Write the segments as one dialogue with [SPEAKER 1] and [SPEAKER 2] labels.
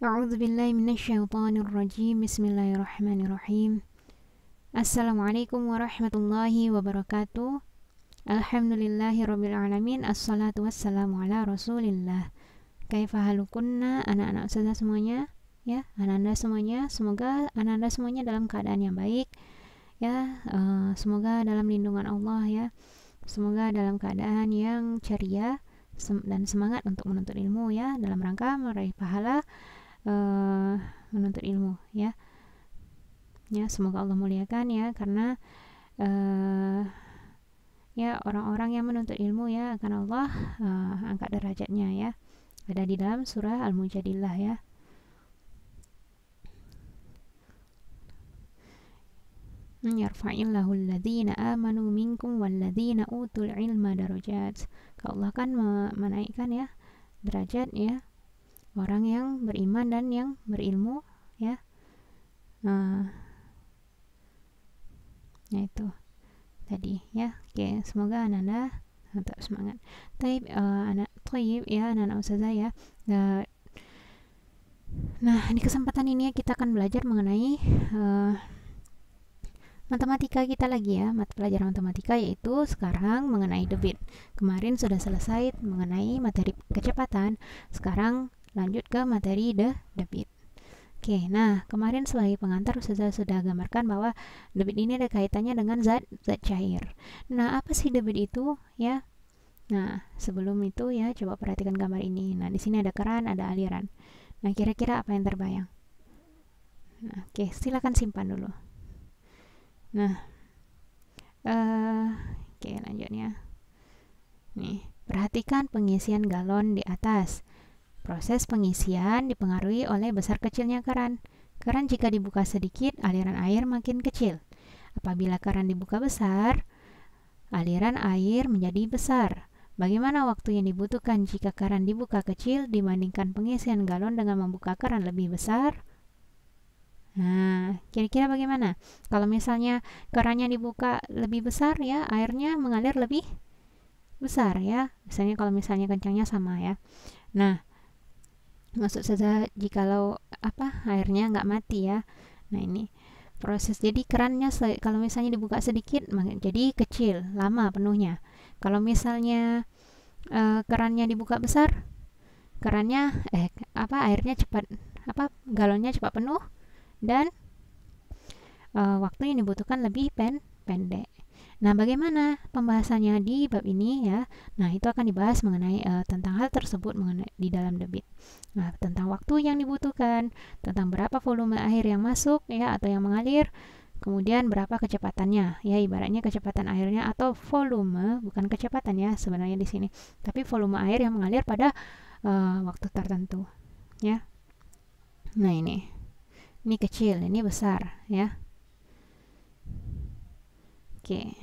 [SPEAKER 1] A'udzubillahi minasyaitonirrajim. Bismillahirrahmanirrahim. Assalamualaikum warahmatullahi wabarakatuh. Alhamdulillahirabbil alamin. Assalatu wassalamu ala Rasulillah. Kaifa halukunna anak-anak ustazah semuanya? Ya, anak-anak semuanya, semoga anak-anak semuanya dalam keadaan yang baik. Ya, semoga dalam lindungan Allah ya. Semoga dalam keadaan yang ceria dan semangat untuk menuntut ilmu ya, dalam rangka meraih pahala menuntut ilmu ya. Ya, semoga Allah muliakan ya, karena ya orang-orang yang menuntut ilmu ya akan Allah angkat derajatnya ya. Ada di dalam surah Al-Mujadilah ya. Yarfa'illahu alladhina amanu minkum walladhina utul ilma darajat. Allah kan menaikkan ya derajat ya orang yang beriman dan yang berilmu ya. Ya itu tadi ya. Oke, semoga anak-anak tetap semangat. Taib anak ustazah ya. Nah, di kesempatan ini kita akan belajar mengenai matematika kita lagi ya, mata pelajaran matematika, yaitu sekarang mengenai debit. Kemarin sudah selesai mengenai materi kecepatan, sekarang lanjut ke materi debit. Oke, nah kemarin sebagai pengantar sudah gambarkan bahwa debit ini ada kaitannya dengan zat cair. Nah, apa sih debit itu ya? Nah, sebelum itu ya coba perhatikan gambar ini. Nah, di sini ada keran, ada aliran. Nah, kira-kira apa yang terbayang? Nah, oke, silakan simpan dulu. Nah, oke, lanjutnya. Nih, perhatikan pengisian galon di atas. Proses pengisian dipengaruhi oleh besar kecilnya keran. Keran jika dibuka sedikit, aliran air makin kecil. Apabila keran dibuka besar, aliran air menjadi besar. Bagaimana waktu yang dibutuhkan jika keran dibuka kecil dibandingkan pengisian galon dengan membuka keran lebih besar? Nah, kira-kira bagaimana? Kalau misalnya kerannya dibuka lebih besar ya, airnya mengalir lebih besar ya. Misalnya kalau misalnya kencangnya sama ya. Nah, maksud saja jikalau airnya nggak mati ya. Nah, ini proses. Jadi kerannya kalau misalnya dibuka sedikit jadi kecil, lama penuhnya. Kalau misalnya kerannya dibuka besar, kerannya airnya cepat galonnya cepat penuh dan waktu yang dibutuhkan lebih pendek. Nah, bagaimana pembahasannya di bab ini ya? Nah, itu akan dibahas mengenai tentang hal tersebut di dalam debit. Nah, tentang waktu yang dibutuhkan, tentang berapa volume air yang masuk ya atau yang mengalir, kemudian berapa kecepatannya ya, ibaratnya kecepatan airnya atau volume, bukan kecepatan ya sebenarnya di sini, tapi volume air yang mengalir pada waktu tertentu ya. Nah, ini kecil, ini besar ya. Oke.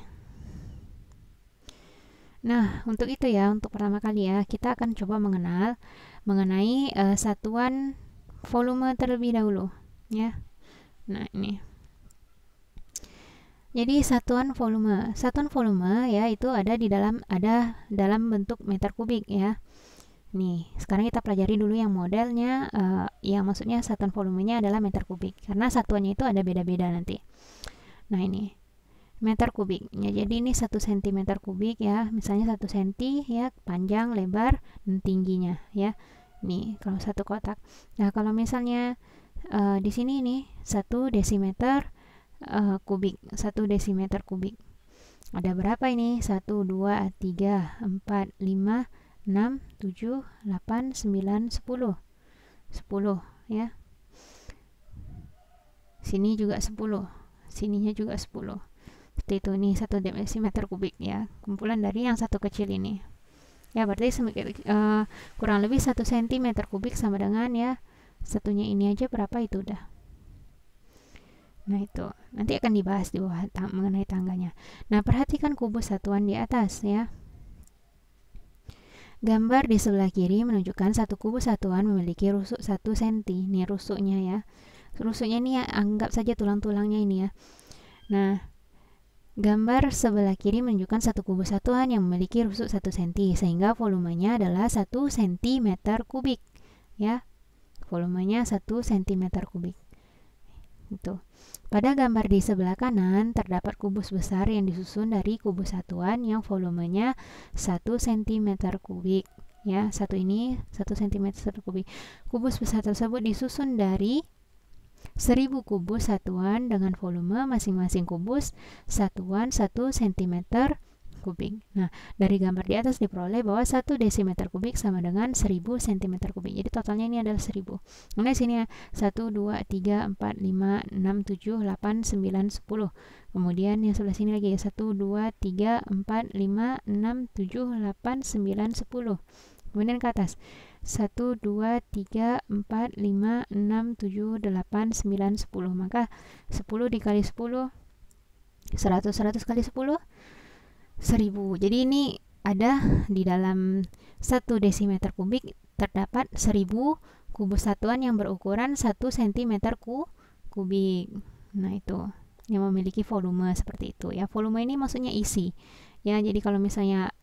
[SPEAKER 1] Nah, untuk itu ya, untuk pertama kali ya, kita akan coba mengenal mengenai satuan volume terlebih dahulu ya. Nah, ini. Jadi satuan volume ya itu ada dalam bentuk meter kubik ya. Nih, sekarang kita pelajari dulu yang modelnya, yang maksudnya satuan volumenya adalah meter kubik, karena satuannya itu ada beda-beda nanti. Nah, ini meter kubik ya, jadi ini 1 cm kubik ya, misalnya 1 cm ya, panjang, lebar, dan tingginya ya. Nih, kalau satu kotak. Nah, kalau misalnya di sini nih 1 desimeter kubik, 1 desimeter kubik. Ada berapa ini? 1, 2, 3, 4, 5, 6, 7, 8, 9, 10 ya. Sini juga 10, sininya juga 10. Seperti itu, nih 1 desimeter kubik ya, kumpulan dari yang satu kecil ini ya, berarti kurang lebih 1 cm kubik sama dengan ya satunya ini aja berapa itu udah. Nah, itu nanti akan dibahas di bawah mengenai tangganya. Nah, perhatikan kubus satuan di atas ya. Gambar di sebelah kiri menunjukkan satu kubus satuan memiliki rusuk 1 cm. Ini rusuknya ya. Rusuknya ini ya, anggap saja tulang-tulangnya ini ya. Nah, gambar sebelah kiri menunjukkan satu kubus satuan yang memiliki rusuk 1 cm, sehingga volumenya adalah 1 cm kubik ya. volumenya 1 cm kubik. Itu. Pada gambar di sebelah kanan terdapat kubus besar yang disusun dari kubus satuan yang volumenya 1 cm kubik. Ya, satu ini 1 cm kubik. Kubus besar tersebut disusun dari 1000 kubus satuan dengan volume masing-masing kubus satuan 1 cm kubik. Nah, dari gambar di atas diperoleh bahwa 1 desimeter kubik sama dengan 1000 cm kubik. Jadi totalnya ini adalah 1000. Nah, di sini ya 1 2 3 4 5 6 7 8 9 10. Kemudian yang sebelah sini lagi ya 1 2 3 4 5 6 7 8 9 10. Kemudian ke atas 1 2 3 4 5 6 7 8 9 10. Maka 10 dikali 10 100 kali 10 1000. Jadi ini ada di dalam 1 desimeter kubik terdapat 1000 kubus satuan yang berukuran 1 cm kubik. Nah, itu yang memiliki volume seperti itu ya. Volume ini maksudnya isi. Ya, jadi kalau misalnya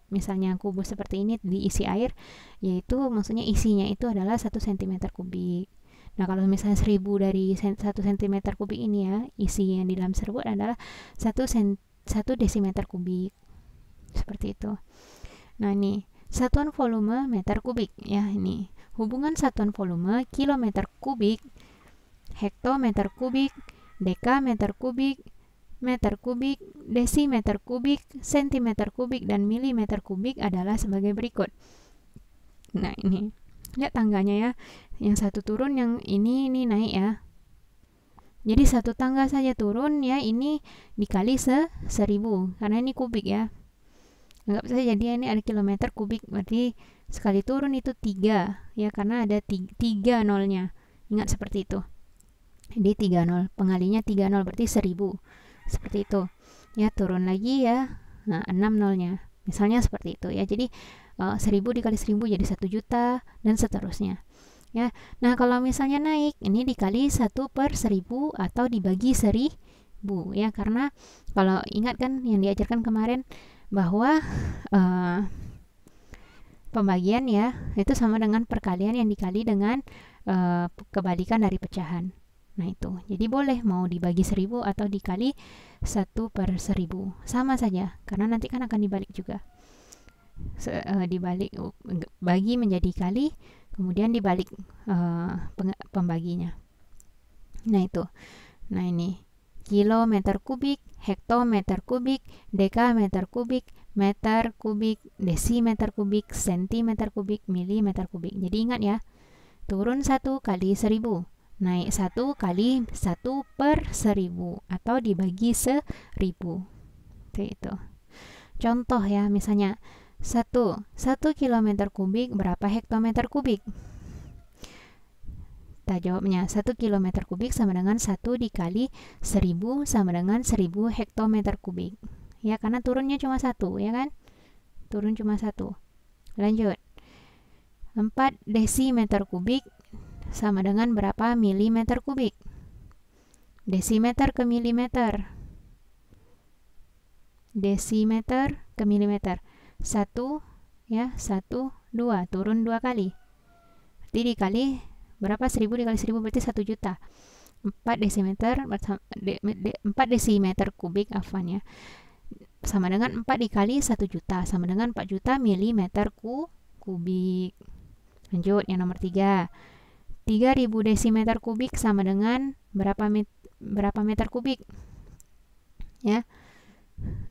[SPEAKER 1] misalnya kubus seperti ini diisi air, yaitu maksudnya isinya itu adalah 1 cm kubik. Nah, kalau misalnya 1000 dari 1 cm kubik ini ya, isi yang di dalam tersebut adalah 1 desimeter kubik. Seperti itu. Nah, ini satuan volume meter kubik ya. Ini hubungan satuan volume kilometer kubik, hektometer kubik, dekameter kubik, meter kubik, desimeter kubik, sentimeter kubik, dan milimeter kubik adalah sebagai berikut. Nah, ini lihat tangganya ya. Yang satu turun, yang ini naik ya. Jadi satu tangga saja turun ya, ini dikali 1000 karena ini kubik ya. Anggap saja jadi ini ada kilometer kubik, berarti sekali turun itu 3 ya, karena ada 3 nolnya. Ingat seperti itu. Jadi 3 nol, pengalinya 3 nol berarti 1000. Seperti itu. Ya, turun lagi ya. Nah, 6 nolnya. Misalnya seperti itu ya. Jadi 1000 dikali 1000 jadi 1 juta dan seterusnya. Ya, nah kalau misalnya naik, ini dikali 1 per 1000 atau dibagi 1000 ya, karena kalau ingat kan yang diajarkan kemarin bahwa pembagian ya itu sama dengan perkalian yang dikali dengan kebalikan dari pecahan. Nah, itu jadi boleh mau dibagi 1000 atau dikali 1 per 1000, sama saja karena nanti kan akan dibalik juga. Dibalik, bagi menjadi kali, kemudian dibalik pembaginya. Nah, itu. Nah, ini kilometer kubik, hektometer kubik, dekameter kubik, meter kubik, desimeter kubik, sentimeter kubik, milimeter kubik. Jadi ingat ya, turun 1 kali 1000, naik 1 kali 1 per 1000 atau dibagi 1000. Itu. Contoh ya, misalnya 1 kilometer kubik berapa hektometer kubik? Kita jawabnya 1 kilometer kubik sama dengan 1 dikali 1000 sama dengan 1000 hektometer kubik. Ya, karena turunnya cuma 1 ya kan? Turun cuma 1. Lanjut. 4 desimeter kubik sama dengan berapa milimeter kubik? Desimeter ke milimeter. Desimeter ke milimeter. 1 ya, 1 2, turun 2 kali. Berarti dikali berapa? 1000 dikali 1000 berarti 1 juta. 4 desimeter 4 desimeter kubik ya. Sama dengan 4 dikali 1 juta sama dengan 4 juta milimeter kubik. Lanjut yang nomor 3. 3000 desimeter kubik sama dengan berapa meter kubik? Ya.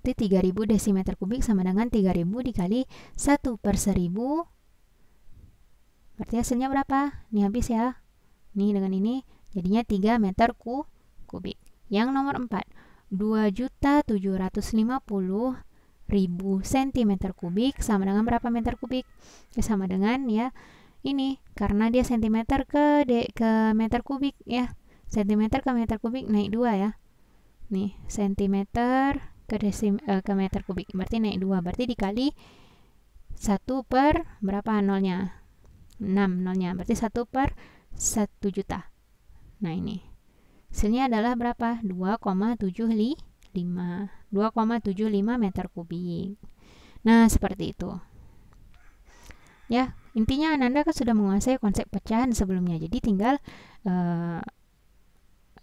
[SPEAKER 1] Jadi 3000 desimeter kubik sama dengan 3000 dikali 1 per 1000. Berarti hasilnya berapa? Ini habis ya. Ini dengan ini jadinya 3 meter kubik. Yang nomor 4. 2.750.000 cm kubik sama dengan berapa meter kubik? Ya, sama dengan ya ini, karena dia cm ke meter kubik ya. Cm ke meter kubik naik 2 ya. Nih, cm ke meter kubik berarti naik 2, berarti dikali 1 per berapa nolnya? 6 nolnya, berarti 1 per 1 juta. Nah, ini hasilnya adalah berapa? 2,75 meter kubik. Nah, seperti itu ya. Intinya Ananda kan sudah menguasai konsep pecahan sebelumnya, jadi tinggal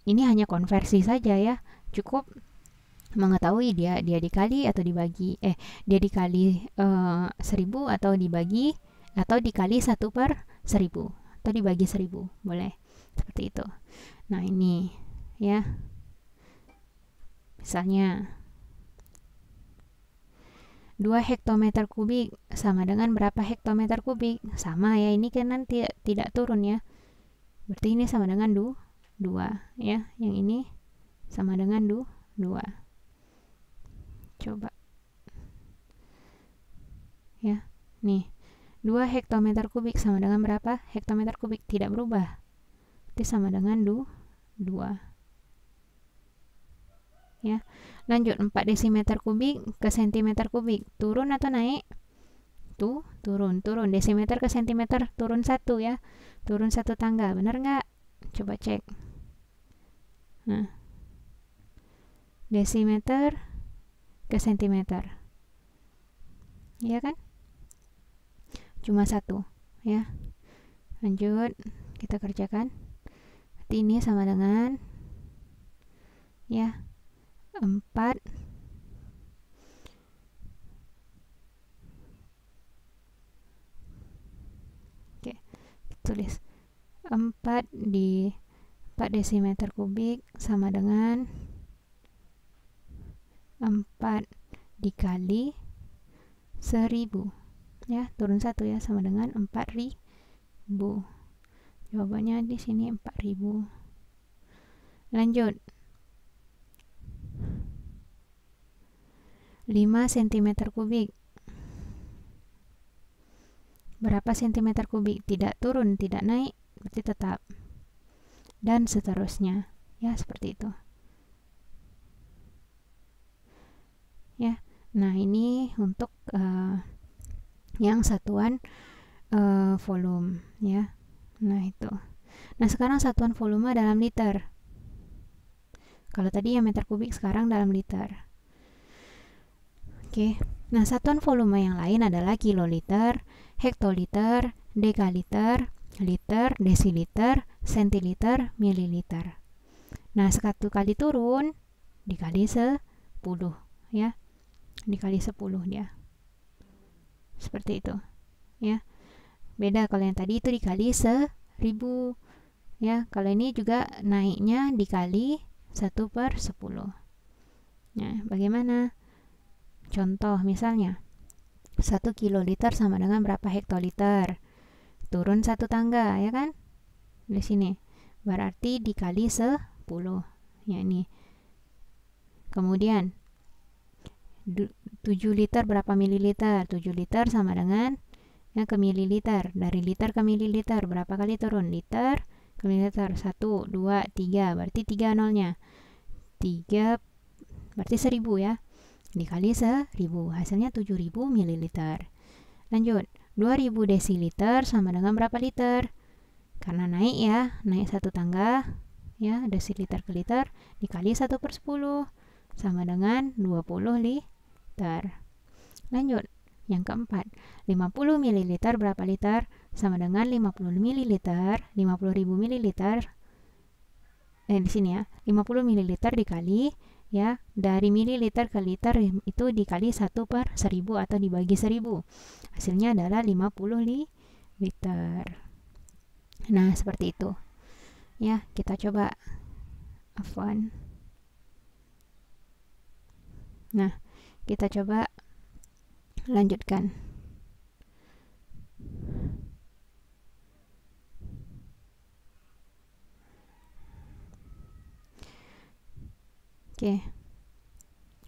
[SPEAKER 1] ini hanya konversi saja ya. Cukup mengetahui dia dikali atau dibagi, dia dikali 1000 atau dibagi atau dikali 1/1000 atau dibagi 1000, boleh seperti itu. Nah ini ya, misalnya 2 hektometer kubik sama dengan berapa hektometer kubik? Sama ya, ini kan nanti tidak turun ya. Berarti ini sama dengan 2 ya. Yang ini sama dengan 2. Coba. Ya. Nih. 2 hektometer kubik sama dengan berapa hektometer kubik? Tidak berubah. Berarti sama dengan 2. Ya. Lanjut, 4 desimeter kubik ke sentimeter kubik. Turun atau naik? Tuh, turun. Desimeter ke sentimeter turun 1 ya. Turun 1 tangga. Benar nggak? Coba cek. Nah. Desimeter ke sentimeter. Iya kan? Cuma 1 ya. Lanjut, kita kerjakan. Berarti ini sama dengan ya 4 tulis 4 desimeter kubik sama dengan 4 dikali 1000 ya, turun 1 ya, sama dengan 4000. Jawabannya di sini 4000. Lanjut, 5 cm kubik. Berapa sentimeter kubik? Tidak turun, tidak naik, berarti tetap. Dan seterusnya. Ya, seperti itu. Ya. Nah, ini untuk yang satuan volume ya. Nah, itu. Nah, sekarang satuan volume dalam liter. Kalau tadi yang meter kubik, sekarang dalam liter. Oke. Nah, satuan volume yang lain adalah kiloliter, hektoliter, dekaliter, liter, desiliter, sentiliter, mililiter. Nah, 1 kali turun dikali 10 ya. Dikali 10 dia. Seperti itu. Ya. Beda kalau yang tadi itu dikali 1000 ya. Kalau ini juga naiknya dikali 1/10. Nah, bagaimana? Contoh misalnya 1 kiloliter sama dengan berapa hektoliter? Turun 1 tangga ya kan? Di sini. Berarti dikali 10. Ya ini. Kemudian 7 liter berapa mililiter? 7 liter sama dengan ya ke mililiter. Dari liter ke mililiter berapa kali turun? Liter ke mililiter. 1, 2, 3. Berarti 3 nolnya. 3 berarti 1000 ya. Dikali 1000, hasilnya 7000 mililiter. Lanjut, 2000 desiliter sama dengan berapa liter? Karena naik ya, naik 1 tangga ya, desiliter ke liter dikali 1/10 sama dengan 20 liter. Lanjut, yang keempat, 50 mililiter berapa liter? Sama dengan 50 mililiter, 50.000 mililiter. Di sini ya, 50 mililiter dikali ya, dari mililiter ke liter itu dikali 1/1000 atau dibagi 1000. Hasilnya adalah 50 liter. Nah, seperti itu. Ya, kita coba. Afwan. Nah, kita coba lanjutkan. Oke.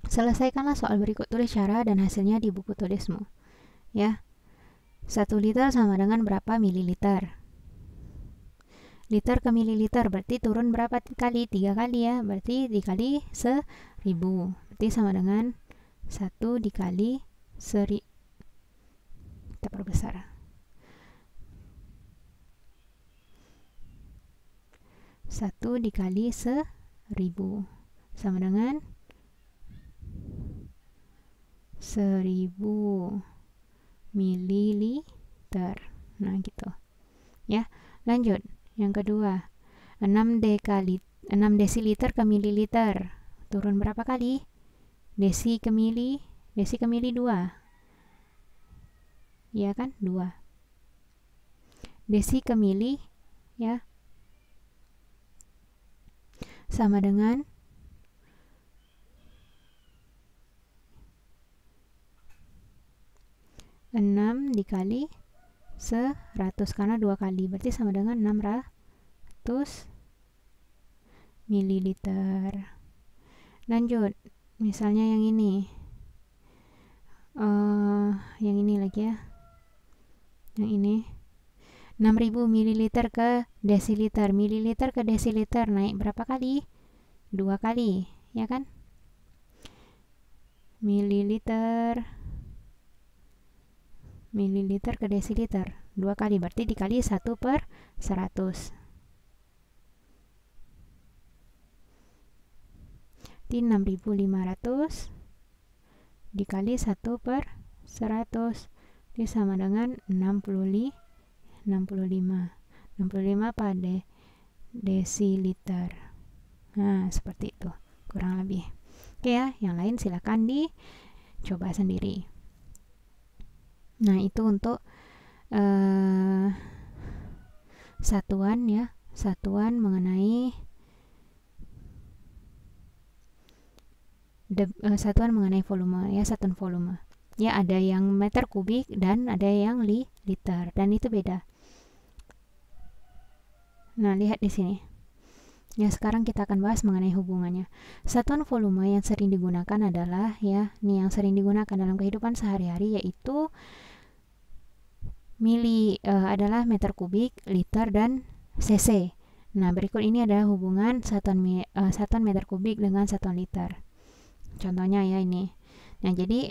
[SPEAKER 1] Selesaikanlah soal berikut, tulis cara dan hasilnya di buku tulismu. Ya. 1 liter sama dengan berapa mililiter? Liter ke mililiter berarti turun berapa kali? 3 kali ya. Berarti dikali 1000. Berarti sama dengan 1 dikali 1000. Kita perbesar. 1 dikali 1000 sama dengan 1000 mililiter Nah, gitu. Ya, lanjut. Yang kedua, 6 desiliter ke mililiter. Turun berapa kali? Desi ke mili 2. Ya kan? 2. Desi ke mili ya sama dengan 6 dikali 100 karena 2 kali, berarti sama dengan 600 mililiter. Lanjut, misalnya yang ini, yang ini lagi ya, yang ini 6000 mililiter ke desiliter. Mililiter ke desiliter naik berapa kali? 2 kali, ya kan? Mililiter ke desiliter 2 kali, berarti dikali 1/100. Di 6500 dikali 1/100 itu sama dengan 65 pada desiliter. Nah, seperti itu kurang lebih. Oke ya, yang lain silakan dicoba sendiri. Nah, itu untuk satuan ya, satuan mengenai satuan mengenai volume ya, satuan volume. Ya, ada yang meter kubik dan ada yang liter, dan itu beda. Nah, lihat di sini. Ya, sekarang kita akan bahas mengenai hubungannya. Satuan volume yang sering digunakan adalah ya, nih yang sering digunakan dalam kehidupan sehari-hari yaitu mili adalah meter kubik, liter dan cc. Nah, berikut ini adalah hubungan satuan meter kubik dengan satuan liter. Contohnya ya ini. Nah, jadi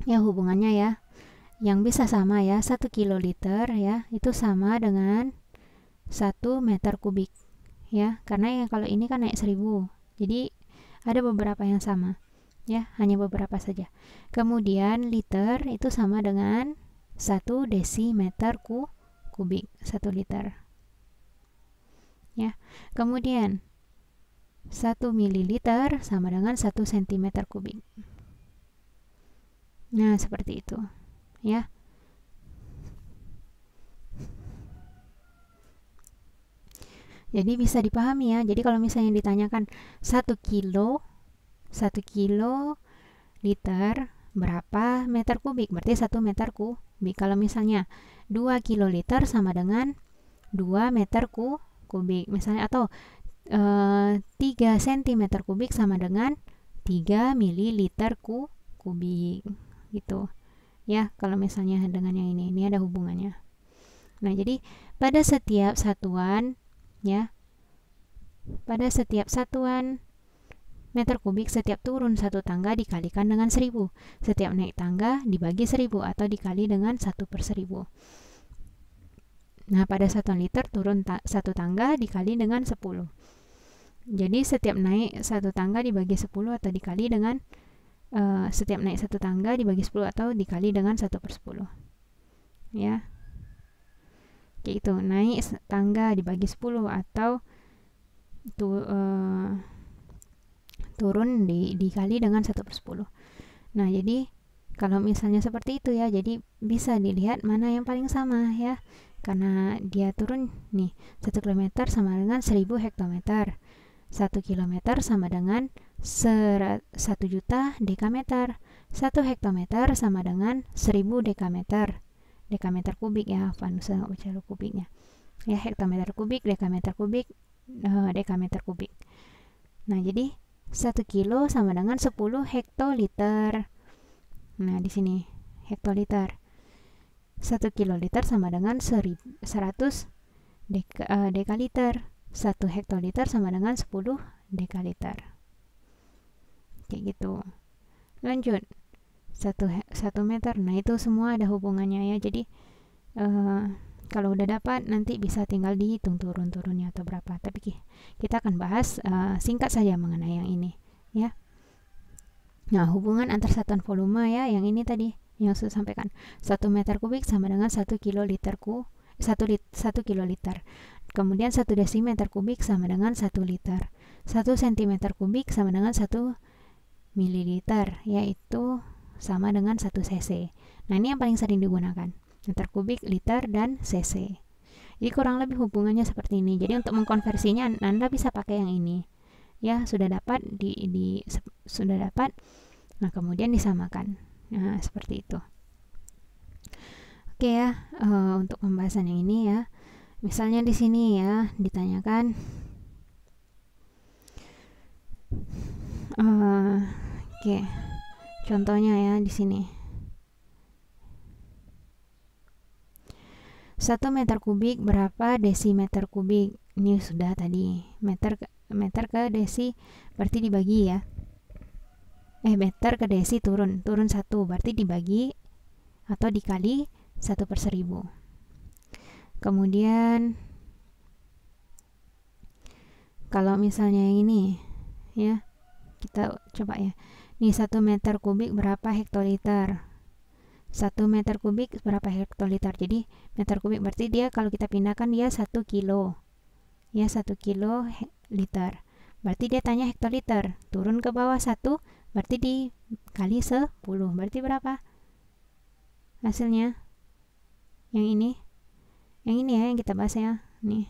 [SPEAKER 1] ya hubungannya ya, yang bisa sama ya, 1 kiloliter ya, itu sama dengan 1 meter kubik. Ya, karena ya kalau ini kan naik 1000. Jadi ada beberapa yang sama. Ya, hanya beberapa saja. Kemudian liter itu sama dengan 1 desimeter kubik, 1 liter. Ya. Kemudian 1 mililiter sama dengan 1 cm kubik. Nah, seperti itu. Ya. Jadi bisa dipahami ya. Jadi kalau misalnya ditanyakan 1 kilo liter berapa meter kubik? Berarti 1 meter kubik. Kalau misalnya 2 kiloliter sama dengan 2 meter kubik. Misalnya, atau 3 cm kubik sama dengan 3 mililiter kubik. Gitu. Ya, kalau misalnya dengan yang ini ada hubungannya. Nah, jadi pada setiap satuan ya, pada setiap satuan meter kubik, setiap turun 1 tangga dikalikan dengan 1000. Setiap naik tangga dibagi 1000 atau dikali dengan 1/1000. Nah, pada satuan liter turun 1 tangga dikali dengan 10. Jadi setiap naik 1 tangga dibagi 10 atau dikali dengan setiap naik 1 tangga dibagi 10 atau dikali dengan 1/10. Ya. Kayak itu, naik tangga dibagi 10 atau turun dikali dengan 1/10. Nah, jadi kalau misalnya seperti itu ya, jadi bisa dilihat mana yang paling sama ya. Karena dia turun nih, 1 km sama dengan 1000 hektometer. 1 km sama dengan 1 juta dekameter. 1 hektometer sama dengan 1000 dekameter. Dekameter kubik ya, Vanessa nggak baca kubiknya. Ya, hektometer kubik, dekameter kubik, dekameter kubik. Nah, jadi 1 kilo sama dengan 10 hektoliter. Nah, di sini hektoliter. 1 kiloliter sama dengan 100 dekaliter. 1 hektoliter sama dengan 10 dekaliter. Kayak gitu. Lanjut. 1 meter. Nah, itu semua ada hubungannya ya. Jadi kalau udah dapat nanti bisa tinggal dihitung turun-turunnya atau berapa. Tapi kita akan bahas singkat saja mengenai yang ini ya. Nah, hubungan antar satuan volume ya, yang ini tadi yang saya sampaikan. 1 meter kubik sama dengan 1 kiloliter 1 kiloliter. Kemudian 1 desimeter kubik sama dengan 1 liter. 1 sentimeter kubik sama dengan 1 mililiter, yaitu sama dengan 1 cc. Nah, ini yang paling sering digunakan. Meter kubik, liter, dan cc. Jadi kurang lebih hubungannya seperti ini. Jadi untuk mengkonversinya Anda bisa pakai yang ini. Ya, sudah dapat sudah dapat. Nah, kemudian disamakan. Nah, seperti itu. Oke ya, untuk pembahasan yang ini ya. Misalnya di sini ya ditanyakan oke. Contohnya ya di sini. 1 meter kubik berapa desimeter kubik? Ini sudah tadi. Meter ke desi berarti dibagi ya. Meter ke desi turun 1 berarti dibagi atau dikali 1/1000. Kemudian kalau misalnya yang ini ya, kita coba ya. Nih 1 meter kubik berapa hektoliter? 1 meter kubik berapa hektoliter? Jadi meter kubik berarti dia kalau kita pindahkan dia 1 kilo. Ya, 1 kilo liter. Berarti dia tanya hektoliter. Turun ke bawah 1 berarti dikali 10. Berarti berapa? Hasilnya yang ini. Yang ini ya yang kita bahas ya. Nih.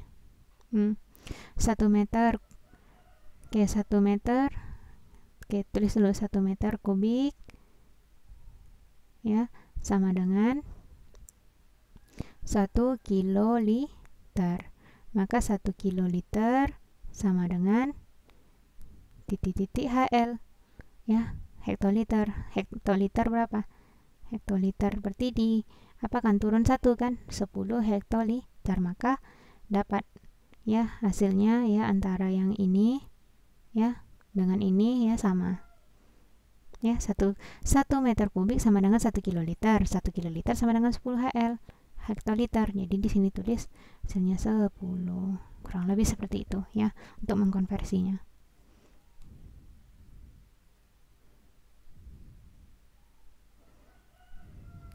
[SPEAKER 1] 1 meter. Oke, 1 meter. Oke, tulis dulu 1 meter kubik. Ya, sama dengan 1 kiloliter. Maka 1 kiloliter sama dengan titik-titik HL. Ya, hektoliter. Hektoliter berapa? Hektoliter berarti kan turun 1 kan? 10 hektoliter. Maka dapat ya hasilnya ya antara yang ini ya dengan ini ya sama. Ya, 1 meter kubik sama dengan 1 kiloliter. 1 kiloliter sama dengan 10 HL hektoliter. Jadi di sini tulis hasilnya 10. Kurang lebih seperti itu ya untuk mengkonversinya.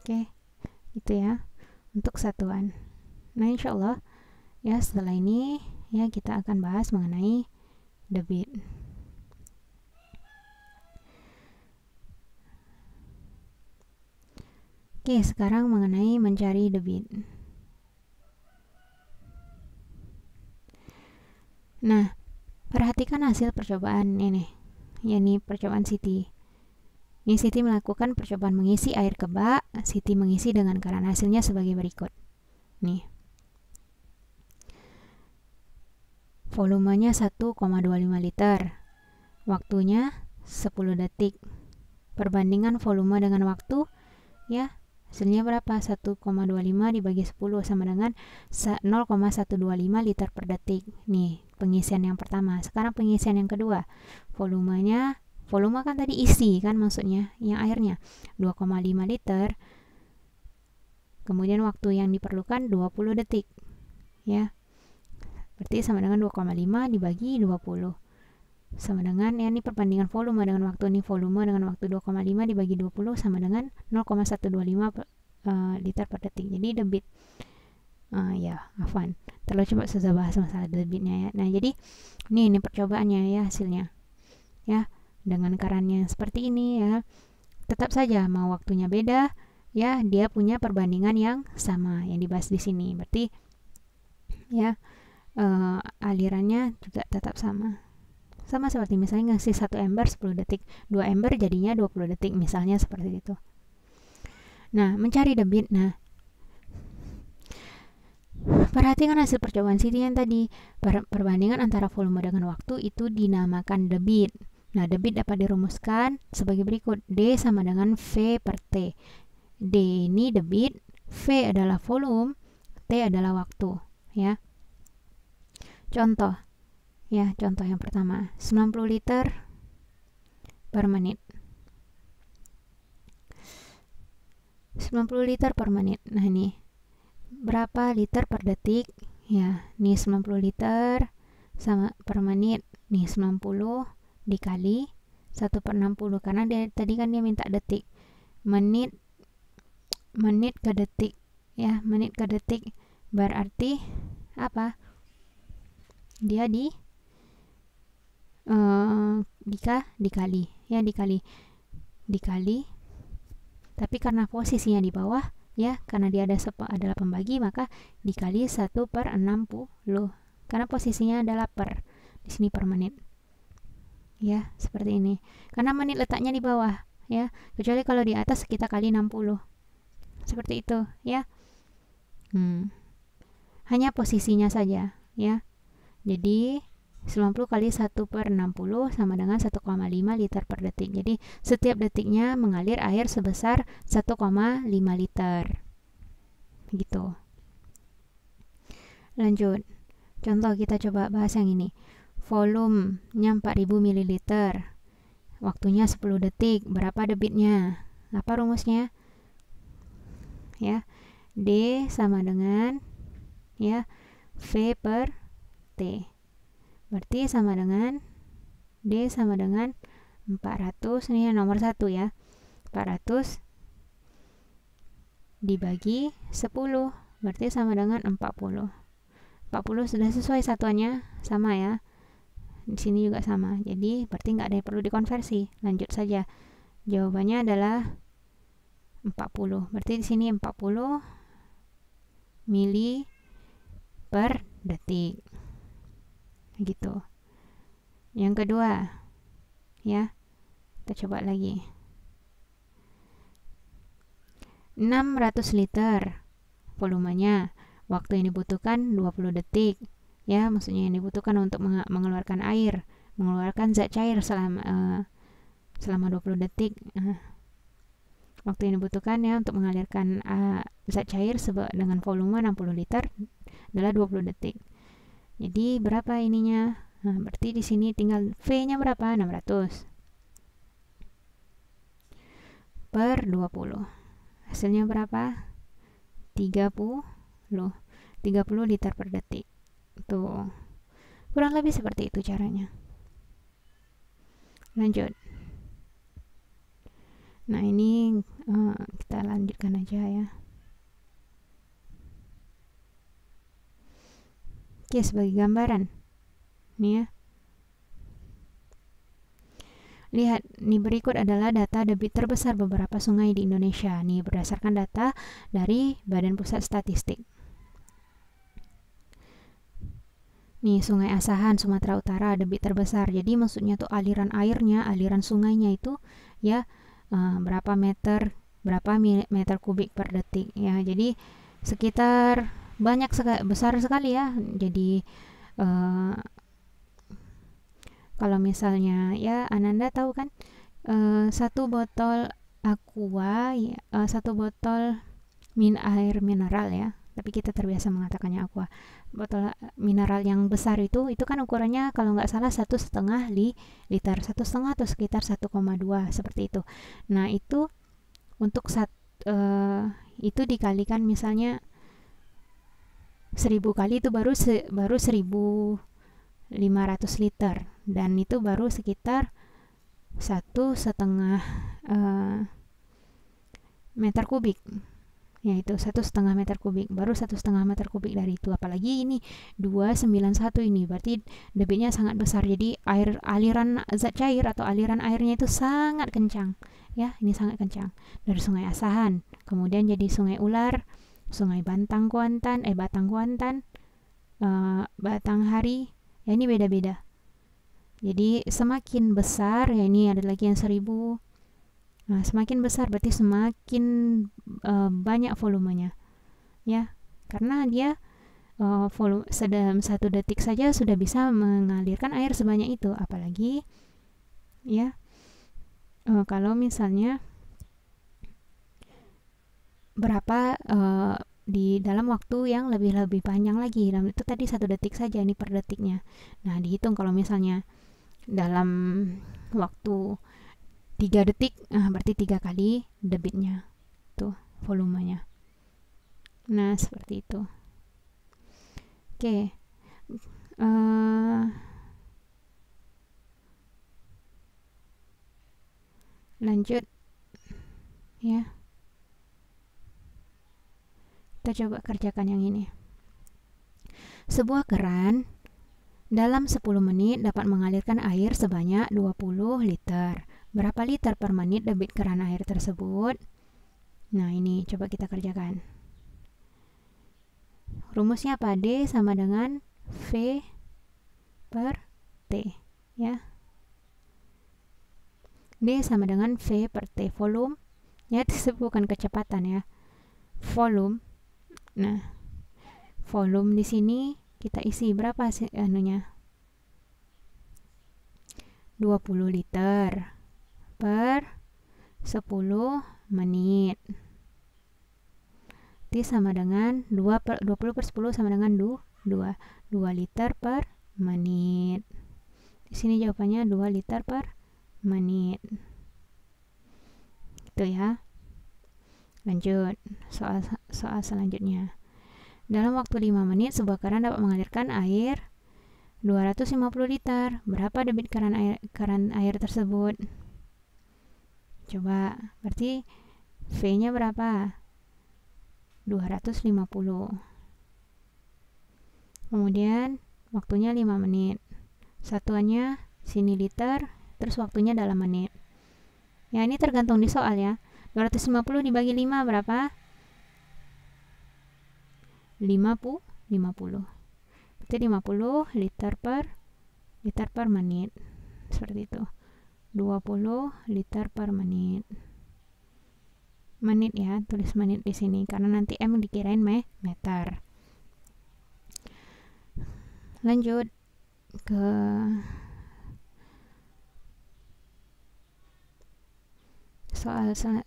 [SPEAKER 1] Oke, itu ya untuk satuan. Nah, insya Allah ya setelah ini ya kita akan bahas mengenai debit. Oke, sekarang mengenai mencari debit. Nah, perhatikan hasil percobaan ini. Ya, ini percobaan Siti. Ini Siti melakukan percobaan mengisi air ke bak. Siti mengisi dengan keran. Hasilnya sebagai berikut. Nih. Volumenya 1,25 liter. Waktunya 10 detik. Perbandingan volume dengan waktu ya. Hasilnya berapa? 1,25 dibagi 10 sama dengan 0,125 liter per detik. Nih, pengisian yang pertama. Sekarang pengisian yang kedua. Volume kan tadi isi kan maksudnya, yang airnya 2,5 liter. Kemudian waktu yang diperlukan 20 detik. Ya. Berarti sama dengan 2,5 dibagi 20. Sama dengan ya ini perbandingan volume dengan waktu, ini volume dengan waktu 2,5 dibagi 20 sama dengan 0,125 liter per detik. Jadi debit ya afwan terlalu coba saya bahas masalah debitnya ya. Nah, jadi ini percobaannya ya hasilnya ya dengan kerannya seperti ini ya. Tetap saja mau waktunya beda ya, dia punya perbandingan yang sama yang dibahas di sini. Berarti ya alirannya juga tetap sama seperti misalnya ngasih 1 ember 10 detik, 2 ember jadinya 20 detik misalnya seperti itu. Nah, mencari debit. Nah, perhatikan hasil percobaan Siti yang tadi. Perbandingan antara volume dengan waktu itu dinamakan debit. Nah, debit dapat dirumuskan sebagai berikut. D sama dengan V per T. D ini debit, V adalah volume, T adalah waktu ya. Contoh yang pertama 90 liter per menit. 90 liter per menit. Nah, ini berapa liter per detik? Ya, ini 90 liter sama per menit. Nih 90 dikali 1/60 karena tadi kan dia minta detik. Menit menit ke detik, ya, menit ke detik berarti apa? Dia dikali, ya, dikali, tapi karena posisinya di bawah, ya, karena dia adalah pembagi, maka dikali 1/60, karena posisinya adalah per, di sini per menit, ya, seperti ini, karena menit letaknya di bawah, ya, kecuali kalau di atas kita kali 60, seperti itu, ya. Hanya posisinya saja, ya. Jadi 90 kali 1/60 sama dengan 1,5 liter per detik. Jadi setiap detiknya mengalir air sebesar 1,5 liter. Gitu. Lanjut. Contoh, kita coba bahas yang ini. Volumenya 4000 ml. Waktunya 10 detik. Berapa debitnya? Apa rumusnya? Ya. D sama dengan, ya, V per T. Berarti sama dengan D sama dengan 400, ini yang nomor 1, ya. 400 dibagi 10, berarti sama dengan 40. 40 sudah sesuai satuannya, sama, ya. Di sini juga sama. Jadi berarti nggak ada yang perlu dikonversi. Lanjut saja. Jawabannya adalah 40. Berarti di sini 40 mili per detik. Gitu. Yang kedua, ya, kita coba lagi. 600 liter volumenya. Waktu yang dibutuhkan 20 detik. Ya, maksudnya yang dibutuhkan untuk mengeluarkan air, mengeluarkan zat cair selama 20 detik. Waktu yang dibutuhkan, ya, untuk mengalirkan zat cair dengan volume 60 liter adalah 20 detik. Jadi berapa ininya? Berarti di sini tinggal V-nya berapa? 600 per 20. Hasilnya berapa? 30 liter per detik. Tuh. Kurang lebih seperti itu caranya. Lanjut. Nah, ini kita lanjutkan aja, ya. Oke, sebagai gambaran. Nih, ya. Lihat, nih berikut adalah data debit terbesar beberapa sungai di Indonesia. Nih berdasarkan data dari Badan Pusat Statistik. Nih, Sungai Asahan, Sumatera Utara, debit terbesar. Jadi maksudnya tuh aliran airnya, aliran sungainya itu, ya, berapa meter kubik per detik, ya. Jadi sekitar besar sekali, ya. Jadi kalau misalnya, ya, Ananda tahu kan, satu botol aqua, ya, satu botol air mineral, ya, tapi kita terbiasa mengatakannya aqua. Botol mineral yang besar itu kan ukurannya kalau nggak salah 1,5 liter, 1,5 atau sekitar 1,2 seperti itu. Nah, itu untuk itu dikalikan misalnya 1000 kali, itu baru 1.500 liter, dan itu baru sekitar 1,5 meter kubik, yaitu 1,5 meter kubik, baru 1,5 meter kubik dari itu. Apalagi ini 291 ini, berarti debitnya sangat besar. Jadi aliran zat cair atau aliran airnya itu sangat kencang, ya. Ini sangat kencang dari Sungai Asahan, kemudian jadi Sungai Ular, Sungai Batang Kuantan, Batanghari, ya, ini beda-beda. Jadi semakin besar, ya, ini ada lagi yang 1000. Nah, semakin besar berarti semakin banyak volumenya, ya, karena dia volume dalam 1 detik saja sudah bisa mengalirkan air sebanyak itu. Apalagi, ya, kalau misalnya berapa di dalam waktu yang lebih panjang lagi. Dalam itu tadi 1 detik saja, ini per detiknya. Nah, dihitung kalau misalnya dalam waktu 3 detik, berarti 3 kali debitnya, tuh volumenya. Nah, seperti itu. Oke. Lanjut, ya. Kita coba kerjakan yang ini. Sebuah keran dalam 10 menit dapat mengalirkan air sebanyak 20 liter. Berapa liter per menit debit keran air tersebut? Nah, ini coba kita kerjakan. Rumusnya apa? D sama dengan V per T, ya. D sama dengan V per T, volume. Ya, itu bukan kecepatan ya. Volume. Nah, volume di sini kita isi berapa sih anunya? 20 liter per 10 menit. T sama dengan 20 per 10 sama dengan 2 liter per menit. Di sini jawabannya 2 liter per menit. Itu ya. Lanjut, soal selanjutnya. Dalam waktu 5 menit, sebuah keran dapat mengalirkan air 250 liter. Berapa debit keran air tersebut? Coba, berarti V-nya berapa? 250. Kemudian waktunya 5 menit. Satuannya sini liter, terus waktunya dalam menit. Ya, ini tergantung di soal ya. 250 dibagi 5 berapa? 50. Berarti 50 liter per menit. Seperti itu. 20 liter per menit. Menit ya, tulis menit di sini karena nanti M dikirain meter. Lanjut ke soal selanjutnya.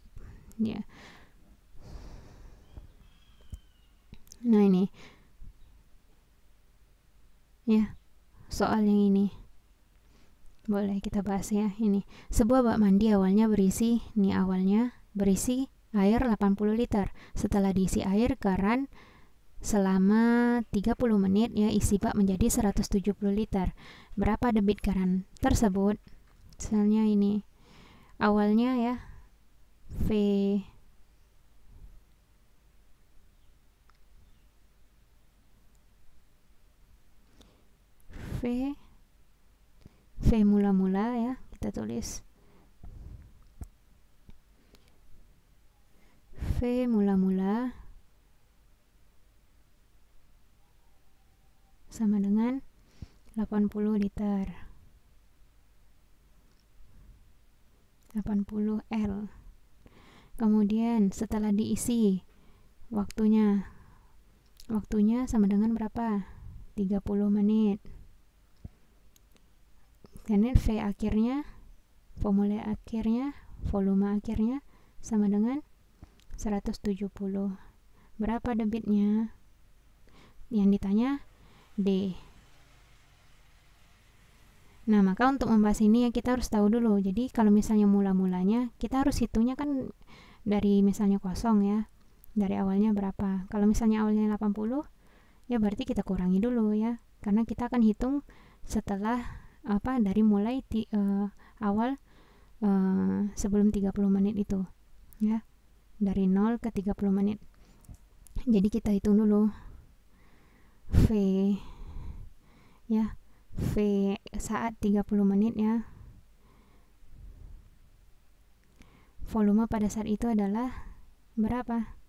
[SPEAKER 1] Nah, ini ya, soal yang ini boleh kita bahas ya. Ini sebuah bak mandi awalnya berisi air 80 liter. Setelah diisi air keran selama 30 menit ya, isi bak menjadi 170 liter. Berapa debit keran tersebut? Misalnya ini awalnya ya, V mula-mula ya, kita tulis V mula-mula sama dengan 80 liter. 80 L. Kemudian setelah diisi waktunya sama dengan berapa? 30 menit. Dan V akhirnya, volume akhirnya sama dengan 170. Berapa debitnya? Yang ditanya D. Nah, maka untuk membahas ini ya kita harus tahu dulu. Jadi kalau misalnya mula-mulanya, kita harus hitungnya kan dari misalnya kosong ya. Dari awalnya berapa? Kalau misalnya awalnya 80, ya berarti kita kurangi dulu ya. Karena kita akan hitung setelah dari mulai awal sebelum 30 menit itu. Ya. Dari 0 ke 30 menit. Jadi kita hitung dulu V ya. V saat 30 menit ya. Volume pada saat itu adalah berapa?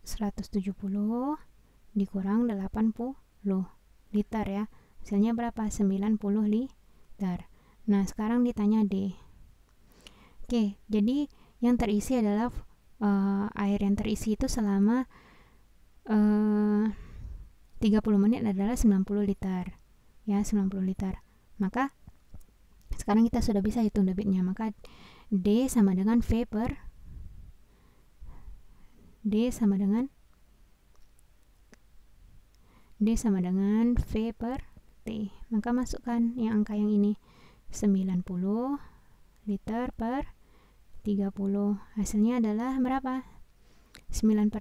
[SPEAKER 1] 170 dikurang 80 liter ya. Hasilnya berapa? 90 liter. Nah, sekarang ditanya D. Oke, jadi yang terisi adalah air yang terisi itu selama 30 menit adalah 90 liter. Ya, 90 liter. Maka sekarang kita sudah bisa hitung debitnya. Maka D sama dengan V per V per T. Maka masukkan yang angka yang ini 90 liter per 30. Hasilnya adalah berapa? 90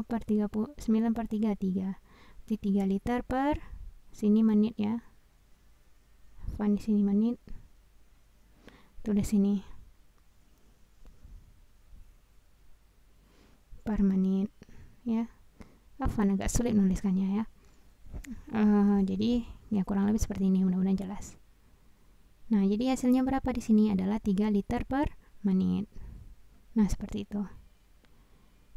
[SPEAKER 1] per 30, 9 per 3, 3. Jadi 3 liter per sini menit ya. Di sini menit. Tulis sini. per menit ya. Afwan, agak sulit menuliskannya ya. Jadi ya kurang lebih seperti ini, mudah-mudahan jelas. Nah, jadi hasilnya berapa di sini adalah 3 liter per menit. Nah, seperti itu.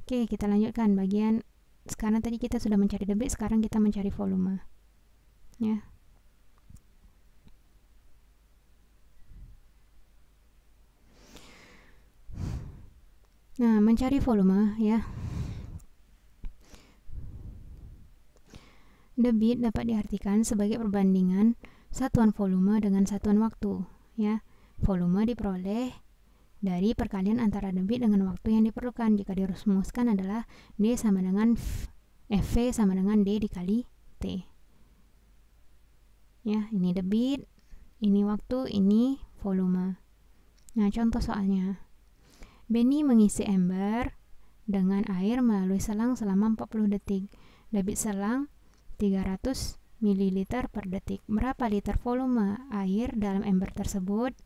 [SPEAKER 1] Oke, kita lanjutkan bagian sekarang. Tadi kita sudah mencari debit, sekarang kita mencari volume. Ya. Nah, mencari volume ya. Debit dapat diartikan sebagai perbandingan satuan volume dengan satuan waktu ya. Volume diperoleh dari perkalian antara debit dengan waktu yang diperlukan. Jika dirumuskan adalah D sama dengan V sama dengan D dikali T. Ya, ini debit, ini waktu, ini volume. Nah, contoh soalnya. Benny mengisi ember dengan air melalui selang selama 40 detik. Debit selang 300 ml per detik. Berapa liter volume air dalam ember tersebut?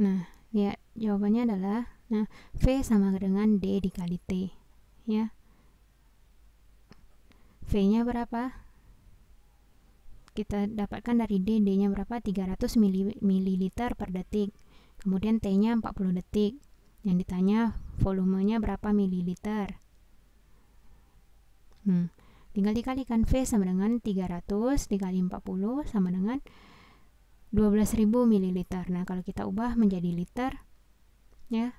[SPEAKER 1] Nah, ya jawabannya adalah V sama dengan D dikali T. Ya. V-nya berapa? Kita dapatkan dari D, D-nya berapa? 300 ml per detik. Kemudian T-nya 40 detik. Yang ditanya volumenya berapa mililiter. Tinggal dikalikan. V sama dengan 300 dikali 40 sama dengan 12.000 mililiter. Nah, kalau kita ubah menjadi liter, ya,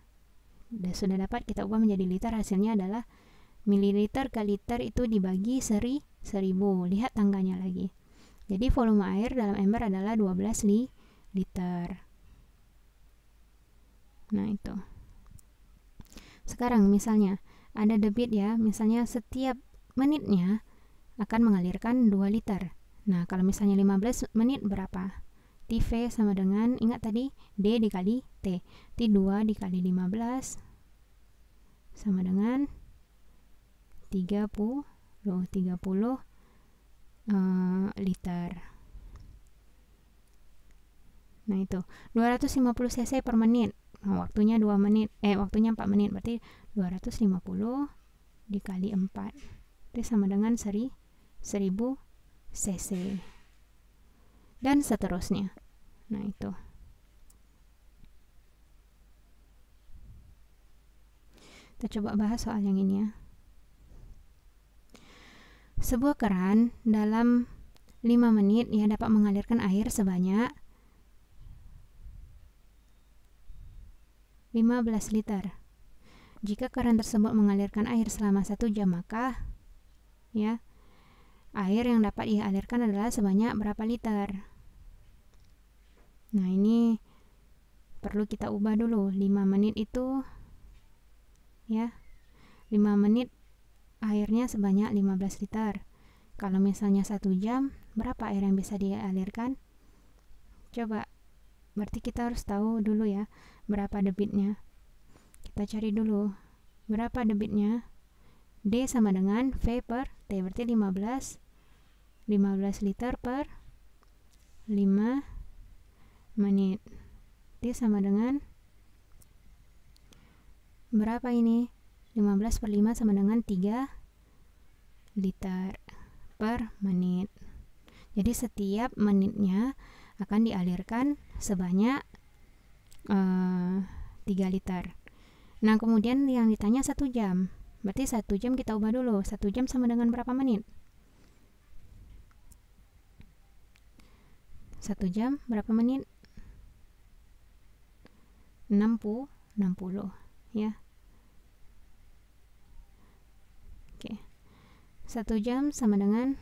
[SPEAKER 1] sudah dapat kita ubah menjadi liter. Hasilnya adalah mililiter ke liter itu dibagi 1000. Lihat tanggalnya lagi. Jadi volume air dalam ember adalah 12 liter. Nah, itu. Sekarang misalnya ada debit ya, misalnya setiap menitnya akan mengalirkan 2 liter. Nah, kalau misalnya 15 menit berapa? TV sama dengan, ingat tadi, D dikali T. T2 dikali 15 sama dengan 30 liter. Nah, itu 250 cc per menit. Nah, waktunya 4 menit, berarti 250 dikali 4 itu sama dengan 1000 cc dan seterusnya. Nah, itu. Kita coba bahas soal yang ini ya. Sebuah keran dalam 5 menit ya dapat mengalirkan air sebanyak 15 liter. Jika keran tersebut mengalirkan air selama 1 jam, maka ya air yang dapat dialirkan adalah sebanyak berapa liter. Nah, ini perlu kita ubah dulu. 5 menit itu ya 5 menit airnya sebanyak 15 liter. Kalau misalnya 1 jam, berapa air yang bisa dialirkan? Coba, berarti kita harus tahu dulu ya berapa debitnya. Kita cari dulu berapa debitnya. D sama dengan V per T, berarti 15 liter per 5 menit. D sama dengan berapa ini? 15 per 5 sama dengan 3 liter per menit. Jadi setiap menitnya akan dialirkan sebanyak 3 liter. Nah, kemudian yang ditanya 1 jam. Berarti 1 jam kita ubah dulu. 1 jam sama dengan berapa menit? 1 jam berapa menit? 60 ya. Oke. 1 jam sama dengan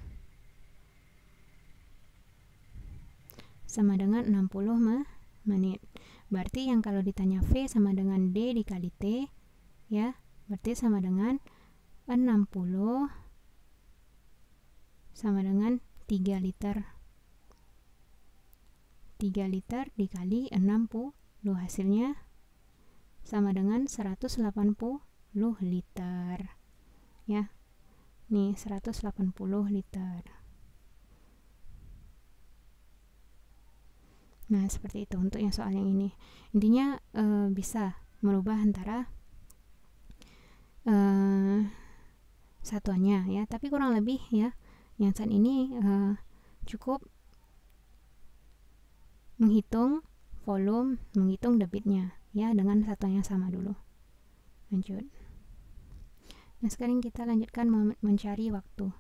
[SPEAKER 1] 60 menit. Berarti yang kalau ditanya V sama dengan D dikali T ya, berarti sama dengan 60 sama dengan 3 liter. 3 liter dikali 60, hasilnya sama dengan 180 liter. Ya. Nih 180 liter. Nah, seperti itu untuk yang soal yang ini. Intinya bisa merubah antara satuannya ya, tapi kurang lebih ya yang saat ini cukup menghitung volume, menghitung debitnya ya dengan satuan yang sama dulu. Lanjut. Nah, sekarang kita lanjutkan mencari waktu.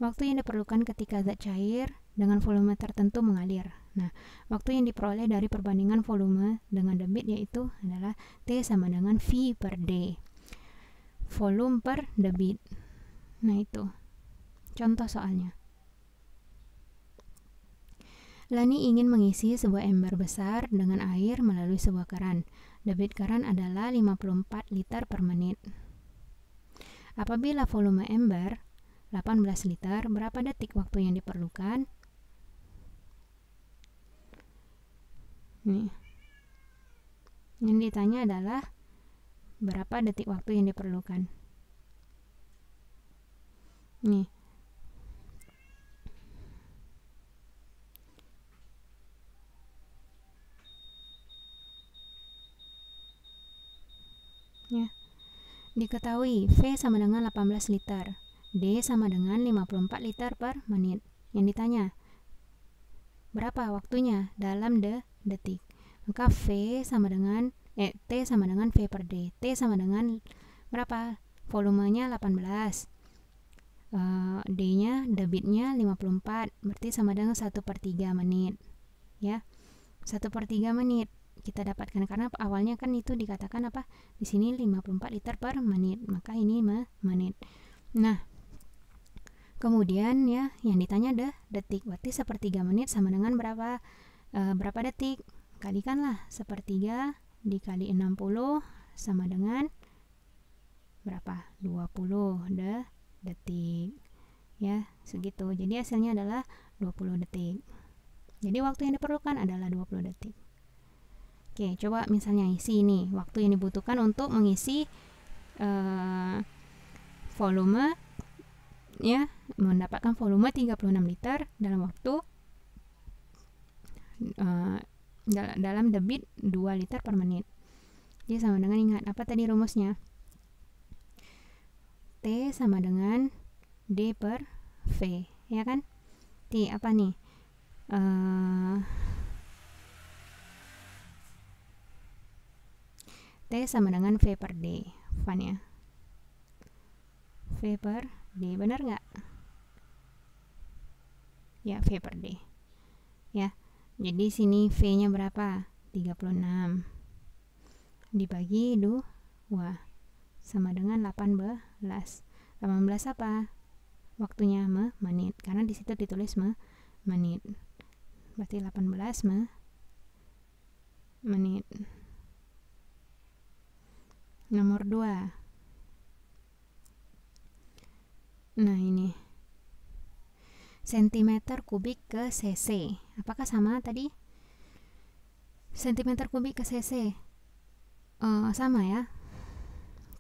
[SPEAKER 1] Waktu yang diperlukan ketika zat cair dengan volume tertentu mengalir. Nah, waktu yang diperoleh dari perbandingan volume dengan debit yaitu adalah T sama dengan V per D. Volume per debit. Nah, itu contoh soalnya. Lani ingin mengisi sebuah ember besar dengan air melalui sebuah keran. Debit keran adalah 54 liter per menit. Apabila volume ember 18 liter, berapa detik waktu yang diperlukan? Nih. Yang ditanya adalah berapa detik waktu yang diperlukan. Nih. Ya. Diketahui V sama dengan 18 liter, D sama dengan 54 liter per menit. Yang ditanya, berapa waktunya dalam detik? Maka V sama dengan T sama dengan V per D. T sama dengan berapa? Volumenya 18. D-nya, debitnya 54, berarti sama dengan 1/3 menit. Ya, 1/3 menit kita dapatkan karena awalnya kan itu dikatakan apa? Di sini 54 liter per menit, maka ini menit. Nah, kemudian ya yang ditanya detik, berarti 1/3 menit sama dengan berapa detik? Kalikanlah 1/3 dikali 60 sama dengan berapa? 20 detik. Ya, segitu. Jadi hasilnya adalah 20 detik. Jadi waktu yang diperlukan adalah 20 detik. Oke, coba misalnya isi ini waktu yang dibutuhkan untuk mengisi volume ya, mendapatkan volume 36 liter dalam waktu dalam debit 2 liter per menit. Jadi sama dengan, ingat apa tadi rumusnya? T sama dengan D per V, ya kan? T apa nih? T sama dengan V per D, Van ya. V per D, benar nggak? Ya, V per D. Ya, jadi sini V-nya berapa? 36 dibagi 2 sama dengan 18. 18 apa? Waktunya menit, karena di situ ditulis menit. Berarti 18 menit. Nomor 2. Nah, ini sentimeter kubik ke cc. Apakah sama tadi? Sentimeter kubik ke cc sama ya.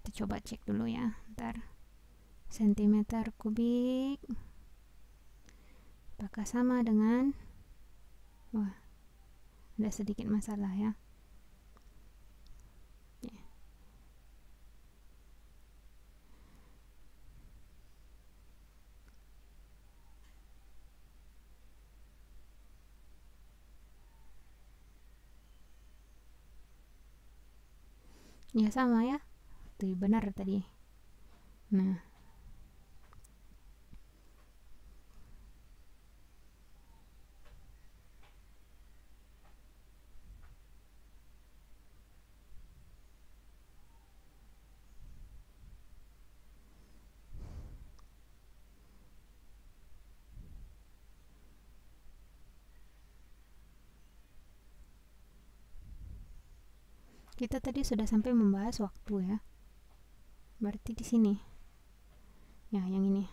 [SPEAKER 1] Kita coba cek dulu ya. Ntar. Sentimeter kubik apakah sama dengan, wah, ada sedikit masalah ya. Ya sama ya, tuh benar tadi. Nah, kita tadi sudah sampai membahas waktu ya. Berarti di sini. Ya, yang ini.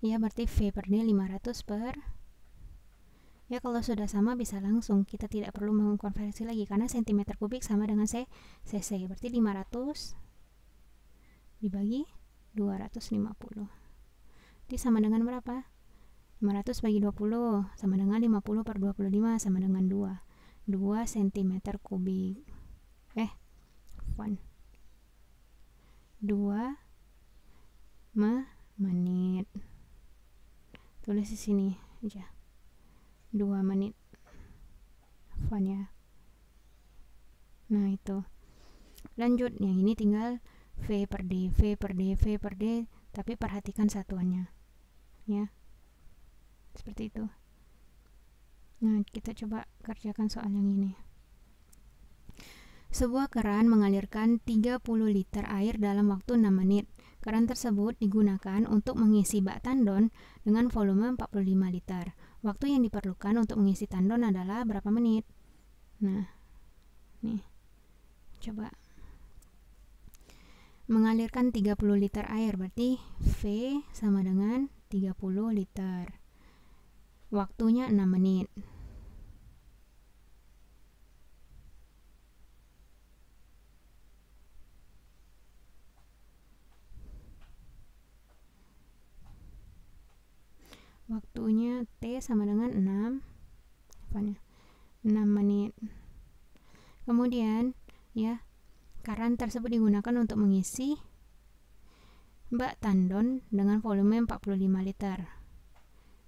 [SPEAKER 1] Ya, berarti V per D 500 per. Ya, kalau sudah sama bisa langsung, kita tidak perlu mengkonversi lagi karena sentimeter kubik sama dengan cc. Berarti 500 dibagi 250. Ini sama dengan berapa? 500 bagi 20 sama dengan 50 per 25 sama dengan 2 cm kubik. 2 menit. Tulis di sini aja. 2 menit. Ya. Nah, itu. Lanjut, yang ini tinggal V per D, tapi perhatikan satuannya. Ya. Seperti itu. Nah, kita coba kerjakan soal yang ini. Sebuah keran mengalirkan 30 liter air dalam waktu 6 menit. Keran tersebut digunakan untuk mengisi bak tandon dengan volume 45 liter. Waktu yang diperlukan untuk mengisi tandon adalah berapa menit? Nah, nih. Coba. Mengalirkan 30 liter air, berarti V sama dengan 30 liter. Waktunya 6 menit. Waktunya T sama dengan 6 menit. Kemudian, ya, keran tersebut digunakan untuk mengisi bak tandon dengan volume 45 liter.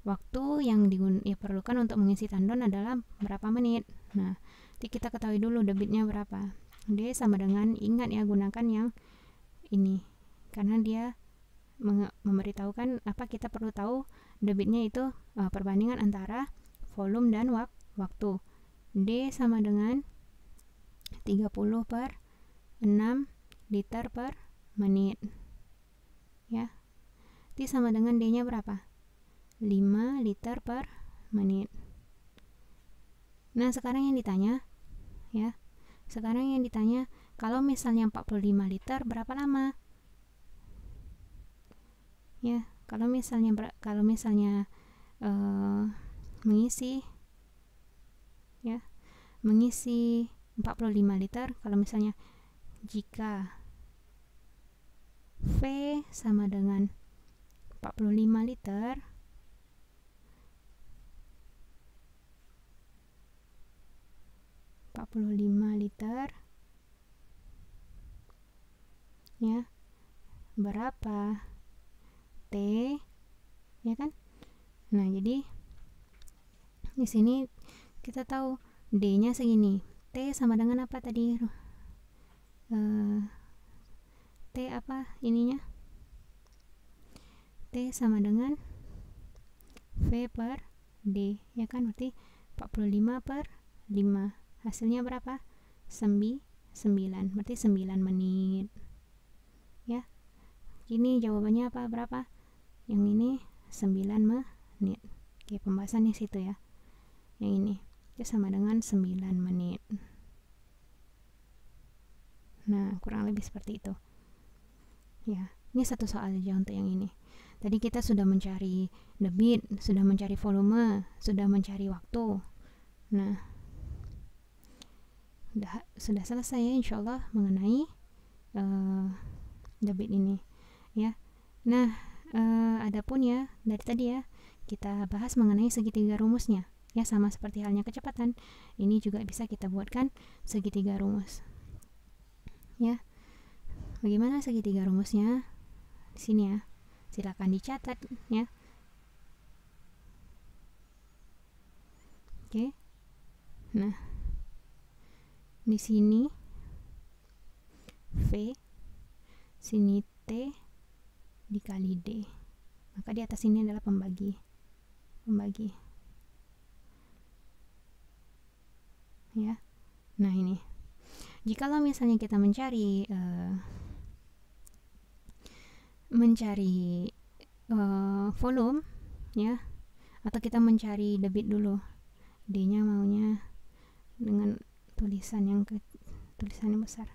[SPEAKER 1] Waktu yang diperlukan untuk mengisi tandon adalah berapa menit? Nah, kita ketahui dulu debitnya berapa. D sama dengan, ingat ya, gunakan yang ini karena dia memberitahukan apa kita perlu tahu debitnya itu perbandingan antara volume dan waktu. D sama dengan 30 per 6 liter per menit. Ya. T sama dengan D-nya berapa? 5 liter per menit. Nah, sekarang yang ditanya, ya. Sekarang yang ditanya, kalau misalnya 45 liter berapa lama? Ya, kalau misalnya mengisi 45 liter, kalau misalnya jika V sama dengan 45 liter, ya, berapa T, ya kan? Nah, jadi di sini kita tahu D-nya segini. T sama dengan apa tadi? T apa ininya? T sama dengan V per D, ya kan? Berarti 45 per 5. Hasilnya berapa? 9. Berarti 9 menit. Ya. Ini jawabannya apa? Berapa? Yang ini 9 menit. Oke, pembahasan di situ ya. Yang ini itu sama dengan 9 menit. Nah, kurang lebih seperti itu. Ya, ini satu soal aja untuk yang ini. Tadi kita sudah mencari debit, sudah mencari volume, sudah mencari waktu. Nah, sudah selesai ya, insyaallah mengenai debit ini. Ya. Nah, adapun ya dari tadi ya kita bahas mengenai segitiga rumusnya. Ya, sama seperti halnya kecepatan. Ini juga bisa kita buatkan segitiga rumus. Ya. Bagaimana segitiga rumusnya? Di sini ya. Silakan dicatat ya. Oke. Nah, di sini V, sini T dikali D. Maka di atas ini adalah pembagi. Ya. Nah, ini. Jikalau misalnya kita mencari volume ya, atau kita mencari debit dulu, D-nya maunya dengan tulisan yang besar,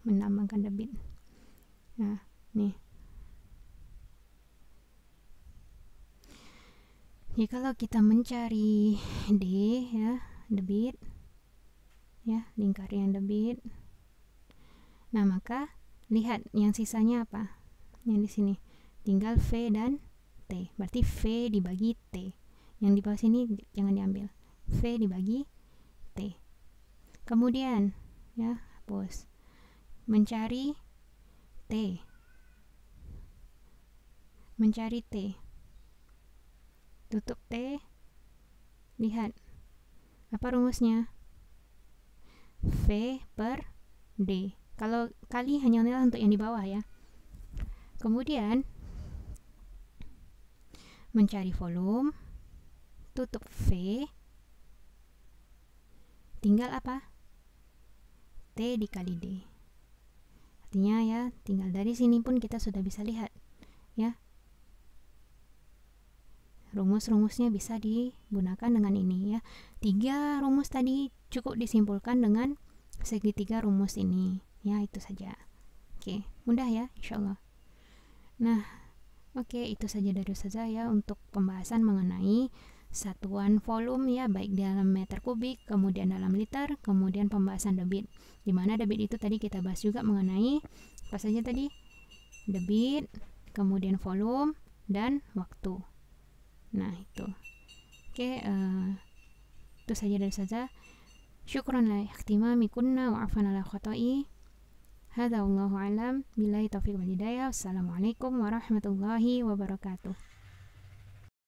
[SPEAKER 1] menambahkan debit. Nah, nih. Jikalau kita mencari D ya, debit ya, lingkari yang debit. Nah, maka lihat yang sisanya apa? Yang di sini tinggal V dan T. Berarti V dibagi T. Yang di bawah sini jangan diambil. V dibagi T. Kemudian, ya, hapus. Mencari T. Mencari T. Tutup T. Lihat. Apa rumusnya? V per D. Kalau kali hanya untuk yang di bawah ya. Kemudian mencari volume, tutup V, tinggal apa? T dikali D. Artinya ya, tinggal dari sini pun kita sudah bisa lihat ya. Rumus-rumusnya bisa digunakan dengan ini ya. 3 rumus tadi cukup disimpulkan dengan segitiga rumus ini. Ya, itu saja. Oke, mudah ya, insyaallah. Nah, oke, itu saja dari Ustazah ya untuk pembahasan mengenai satuan volume ya, baik dalam meter kubik, kemudian dalam liter, kemudian pembahasan debit. Dimana debit itu tadi kita bahas juga mengenai apa saja tadi? Debit, kemudian volume, dan waktu. Nah, itu. Oke, itu saja dari Ustazah. Syukran la ihtimami kunna wa afan ala khotai. Hadza wallahu alam. Billahi taufiq wal hidayah. Wassalamualaikum warahmatullahi wabarakatuh.